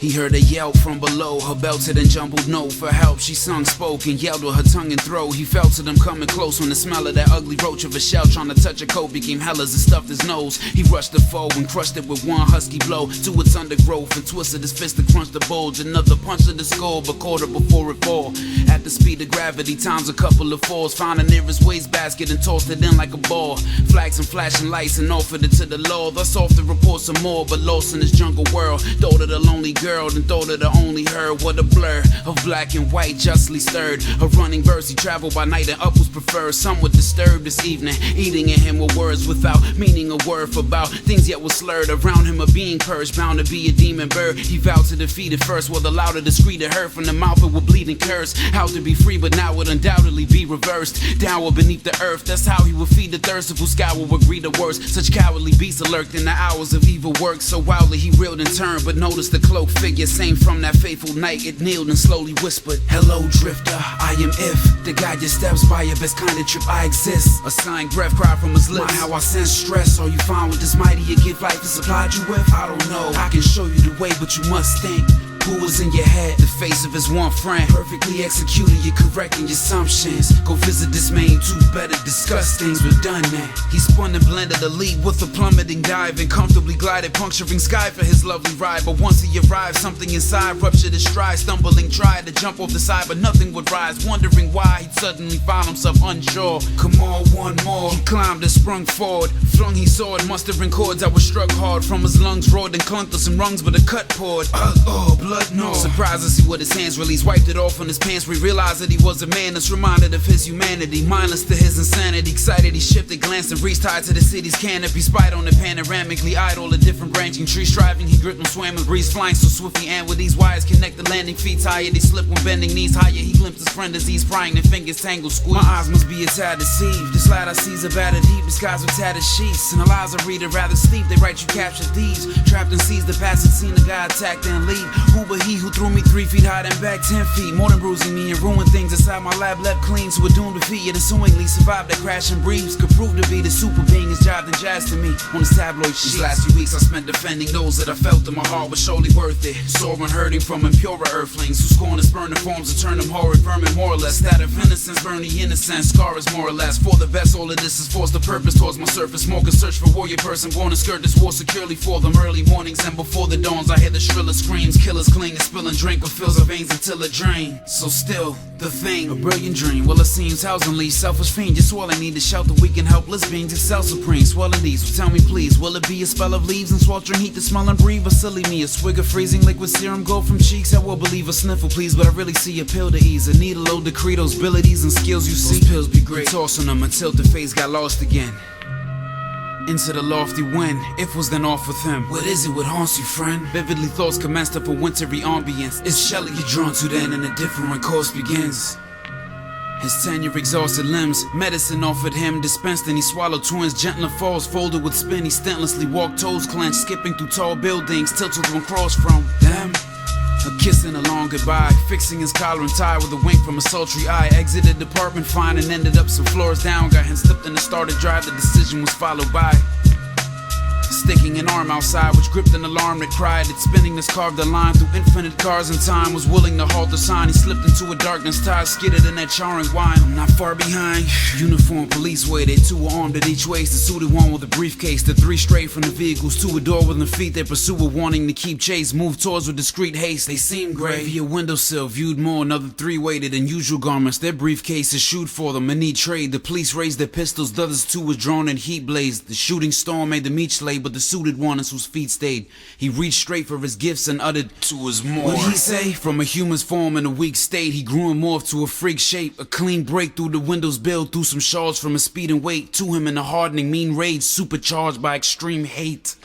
He heard a yelp from below, her belted and jumbled note for help. She sung, spoke, and yelled with her tongue and throat. He felt to them coming close when the smell of that ugly roach of a shell trying to touch a coat became hell as it stuffed his nose. He rushed the foe and crushed it with one husky blow to its undergrowth and twisted his fist to crunch the bulge. Another punch to the skull, but caught her before it fall. At the speed of gravity, times a couple of falls. Found her nearest wastebasket and tossed it in like a ball. Flags and flashing lights and offered it to the law. Thus off the report some more, but lost in this jungle world. Thought of the lonely girl and thought of the only her. What a blur of black and white justly stirred. A running verse, he traveled by night and up was preferred. Some were disturbed this evening, eating in him were words without meaning a word for about things yet was slurred. Around him a being perched, bound to be a demon bird. He vowed to defeat it first, while the louder the screed it heard from the mouth it would bleed and curse. How to be free, but now would undoubtedly be reversed. Downward beneath the earth, that's how he would feed the thirst of who scour would greet the worst. Such cowardly beasts lurked in the hours of evil work. So wildly he reeled and turned, but noticed the cloaked figure, same from that fateful night. It kneeled and slowly whispered, "Hello, drifter, I am If. To guide your steps by your best kind of trip, I exist." A sighing breath cried from his lips. My, how I sense stress. Are you fine with this mighty gift life has supplied you with? I don't know. I can show you the way, but you must think. Who was in your head? The face of his one friend. Perfectly executed, you're correcting your assumptions. Go visit this man, too better discuss things with done that. He spun and blended the lead with a plummeting dive and comfortably glided, puncturing sky for his lovely ride. But once he arrived, something inside ruptured his stride. Stumbling, tried to jump off the side, but nothing would rise. Wondering why, he'd suddenly found himself unsure. Come on, one more. He climbed and sprung forward. Flung he sword, mustering chords that were struck hard. From his lungs roared and clunked to some rungs, but a cut poured. Blood no. Surprised to see what his hands released. Wiped it off on his pants. We realized that he was a man that's reminded of his humanity. Mindless to his insanity. Excited he shifted, glanced and reached high to the city's canopy. Spied on it panoramically, eyed all the different branching trees. Striving, he gripped and swam in breeze. Flying so swiftly and with these wires connect the landing feet higher. They slip when bending knees higher. He glimpsed his friend as he's prying their fingers tangled squeeze. My eyes must be a tad deceived. This lad I see's a battered deep, disguised with tattered sheets. And the lies I read are rather steep. They write you captured thieves. Trapped and seized the passage, seen a guy attacked and leave. Who but he who threw me 3 feet high and back 10 feet? More than bruising me and ruined things inside my lab left clean. So we're doomed to defeat, yet assumingly survived that crash and breeze. Could prove to be the super being his job than jazz to me on his tabloid sheets. These last few weeks I spent defending those that I felt in my heart was surely worth it. Sore and hurting from impurer earthlings who scorn to spurn the forms to turn them horrid vermin more or less. That of innocence burn the innocence, scar is more or less. For the best all of this is forced the purpose towards my surface. More can search for warrior person born to skirt this war securely for them early mornings and before the dawns. I hear the shriller screams, killers cling and spilling drink or fills our veins until it drains. So still the thing, a brilliant dream. Well, it seems house unleashed, selfish fiend. Just all I need to shelter weak and helpless beings. Excel supreme, swelling these. So tell me please, will it be a spell of leaves and sweltering heat to smell and breathe? Or silly me, a swig of freezing liquid serum go from cheeks? I will believe a sniffle please, but I really see a pill to ease. A needle load to create those abilities and skills you see. Those pills be great, tossing them until the face got lost again. Into the lofty wind, if was then off with him. What is it what haunts you, friend? Vividly thoughts commenced up a wintry ambience. It's Shelley you're drawn to then and a different course begins. His tenure exhausted limbs, medicine offered him, dispensed and he swallowed twins. Gentler falls, folded with spin, he stentlessly walked, toes clenched, skipping through tall buildings, tilted one cross from them. A kiss and a long goodbye, fixing his collar and tie with a wink from a sultry eye. Exited the apartment fine and ended up some floors down. Got him slipped in the started drive, the decision was followed by sticking an arm outside, which gripped an alarm that cried. It spinning this carved a line through infinite cars and time. Was willing to halt the sign. He slipped into a darkness, tied, skidded in that charring wine. I'm not far behind. Uniform police waited. 2 were armed at each waist. The suited one with a briefcase. The 3 strayed from the vehicles. 2 adored with their feet. Their pursuer wanting to keep chase. Moved towards with discreet haste. They seemed grave. Via windowsill, viewed more. Another 3 waited in usual garments. Their briefcases shoot for them. A neat trade. The police raised their pistols. The others 2 was drawn in heat blazed. The shooting storm made the meat slay, but the suited one is whose feet stayed. He reached straight for his gifts and uttered to his more. What'd he say? From a human's form in a weak state, he grew and morphed to a freak shape. A clean break through the windows built through some shards from his speed and weight. To him in a hardening mean rage, supercharged by extreme hate.